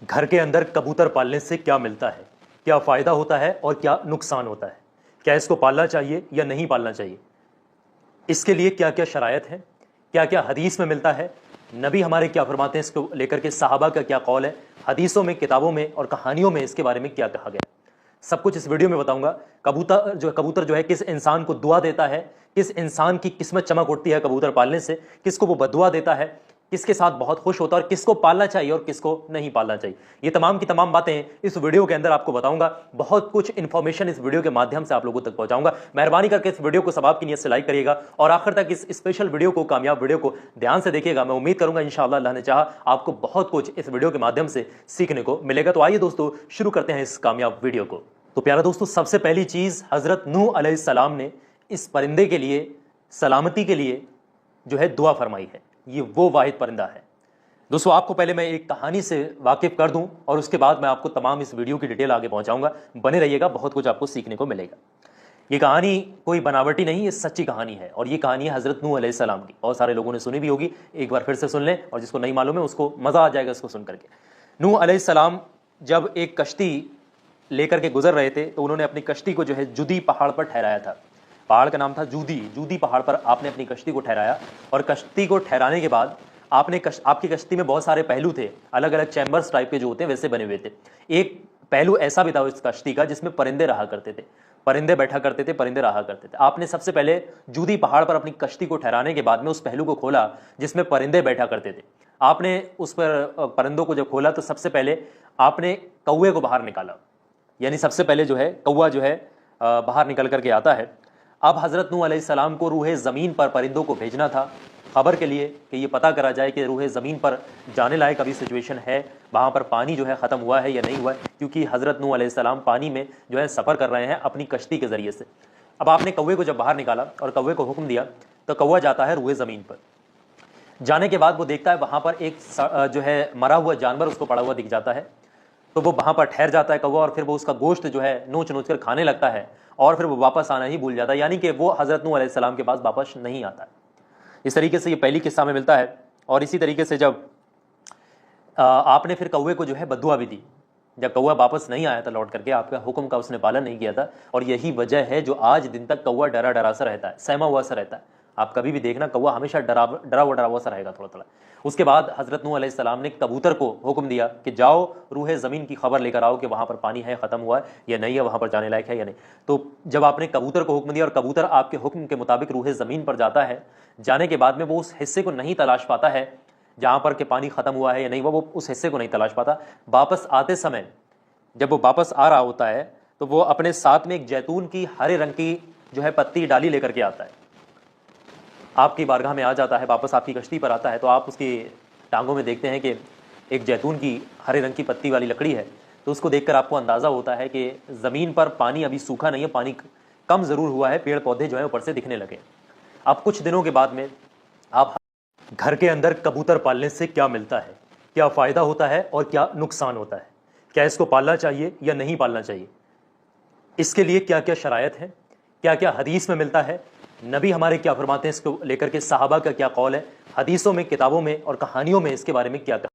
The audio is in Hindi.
घर के अंदर कबूतर पालने से क्या मिलता है, क्या फ़ायदा होता है और क्या नुकसान होता है, क्या इसको पालना चाहिए या नहीं पालना चाहिए, इसके लिए क्या क्या शरायत है, क्या क्या हदीस में मिलता है, नबी हमारे क्या फरमाते हैं इसको लेकर के, सहाबा का क्या कौल है, हदीसों में, किताबों में और कहानियों में इसके बारे में क्या कहा गया, सब कुछ इस वीडियो में बताऊंगा। कबूतर जो है किस इंसान को दुआ देता है, किस इंसान की किस्मत चमक उठती है कबूतर पालने से, किसको वो बदुआ देता है, किसके साथ बहुत खुश होता है और किसको पालना चाहिए और किसको नहीं पालना चाहिए, ये तमाम की तमाम बातें इस वीडियो के अंदर आपको बताऊंगा। बहुत कुछ इंफॉर्मेशन इस वीडियो के माध्यम से आप लोगों तक पहुंचाऊंगा। मेहरबानी करके इस वीडियो को सवाब की नीयत से लाइक करिएगा और आखिर तक इस स्पेशल वीडियो को, कामयाब वीडियो को ध्यान से देखिएगा। मैं उम्मीद करूंगा इंशाअल्लाह अल्लाह ने चाहा आपको बहुत कुछ इस वीडियो के माध्यम से सीखने को मिलेगा। तो आइए दोस्तों शुरू करते हैं इस कामयाब वीडियो को। तो प्यारा दोस्तों, सबसे पहली चीज, हजरत नूह अलैहिस्सलाम ने इस परिंदे के लिए, सलामती के लिए जो है दुआ फरमाई है। ये वो वाहिद परिंदा है। दोस्तों, आपको पहले मैं एक कहानी से वाकिफ कर दूं और उसके बाद मैं आपको तमाम इस वीडियो की डिटेल आगे पहुंचाऊंगा। बने रहिएगा, बहुत कुछ आपको सीखने को मिलेगा। ये कहानी कोई बनावटी नहीं, ये सच्ची कहानी है और ये कहानी है हजरत नूह अलैहिस्सलाम की। बहुत सारे लोगों ने सुनी भी होगी, एक बार फिर से सुन लें और जिसको नहीं मालूम है उसको मजा आ जाएगा इसको सुन करके। नूह अलैहिस्सलाम जब एक कश्ती लेकर के गुजर रहे थे तो उन्होंने अपनी कश्ती को जो है जुदी पहाड़ पर ठहराया था। पहाड़ का नाम था जूदी। जूदी पहाड़ पर आपने अपनी कश्ती को ठहराया और कश्ती को ठहराने के बाद आपकी कश्ती में बहुत सारे पहलू थे, अलग अलग चैम्बर्स टाइप के जो होते हैं वैसे बने हुए थे। एक पहलू ऐसा भी था उस कश्ती का जिसमें परिंदे रहा करते थे, परिंदे बैठा करते थे, परिंदे रहा करते थे। आपने सबसे पहले जूदी पहाड़ पर अपनी कश्ती को ठहराने के बाद में उस पहलू को खोला जिसमें परिंदे बैठा करते थे। आपने उस पर परिंदों को जब खोला तो सबसे पहले आपने कौवे को बाहर निकाला, यानी सबसे पहले जो है कौवा जो है बाहर निकल करके आता है। अब हजरत नूह अलैहिस्सलाम को रूहे ज़मीन पर परिंदों को भेजना था खबर के लिए कि ये पता करा जाए कि रूहे ज़मीन पर जाने लायक अभी सिचुएशन है, वहाँ पर पानी जो है ख़त्म हुआ है या नहीं हुआ है, क्योंकि हजरत नूह अलैहिस्सलाम पानी में जो है सफ़र कर रहे हैं अपनी कश्ती के ज़रिए से। अब आपने कौवे को जब बाहर निकाला और कौवे को हुक्म दिया तो कौवा जाता है रूहे ज़मीन पर। जाने के बाद वो देखता है वहाँ पर एक जो है मरा हुआ जानवर उसको पड़ा हुआ दिख जाता है, तो वो वहाँ पर ठहर जाता है कौवा और फिर वो उसका गोश्त जो है नोच नोच कर खाने लगता है और फिर वो वापस आना ही भूल जाता है, यानी कि वो हज़रत नूह अलैहिस्सलाम के पास वापस नहीं आता है। इस तरीके से ये पहली किस्सा में मिलता है। और इसी तरीके से जब आपने फिर कौवे को जो है बद्दुआ भी दी, जब कौवा वापस नहीं आया था लौट करके, आपका हुक्म का उसने पालन नहीं किया था और यही वजह है जो आज दिन तक कौवा डरा डरा सा रहता है, सहमा हुआ सा रहता है। आप कभी भी देखना कौवा हमेशा डरा हुआ सा रहेगा थोड़ा थोड़ा। उसके बाद हजरत नूह अलैहिस्सलाम ने कबूतर को हुक्म दिया कि जाओ रूहे ज़मीन की खबर लेकर आओ कि वहाँ पर पानी है, ख़त्म हुआ है या नहीं है, वहाँ पर जाने लायक है या नहीं। तो जब आपने कबूतर को हुक्म दिया और कबूतर आपके हुक्म के मुताबिक रूहे ज़मीन पर जाता है, जाने के बाद में वो उस हिस्से को नहीं तलाश पाता है जहाँ पर कि पानी ख़त्म हुआ है या नहीं, वो उस हिस्से को नहीं तलाश पाता। वापस आते समय जब वो वापस आ रहा होता है तो वो अपने साथ में एक जैतून की हरे रंग की जो है पत्ती डाली लेकर के आता है, आपकी बारगाह में आ जाता है, वापस आपकी कश्ती पर आता है। तो आप उसकी टांगों में देखते हैं कि एक जैतून की हरे रंग की पत्ती वाली लकड़ी है। तो उसको देखकर आपको अंदाज़ा होता है कि ज़मीन पर पानी अभी सूखा नहीं है, पानी कम ज़रूर हुआ है, पेड़ पौधे जो है ऊपर से दिखने लगे। अब कुछ दिनों के बाद में आप घर के अंदर कबूतर पालने से क्या मिलता है, क्या फ़ायदा होता है और क्या नुकसान होता है, क्या इसको पालना चाहिए या नहीं पालना चाहिए, इसके लिए क्या क्या शरायत है, क्या क्या हदीस में मिलता है, नबी हमारे क्या फरमाते हैं इसको लेकर के, सहाबा का क्या कौल है, हदीसों में, किताबों में और कहानियों में इसके बारे में क्या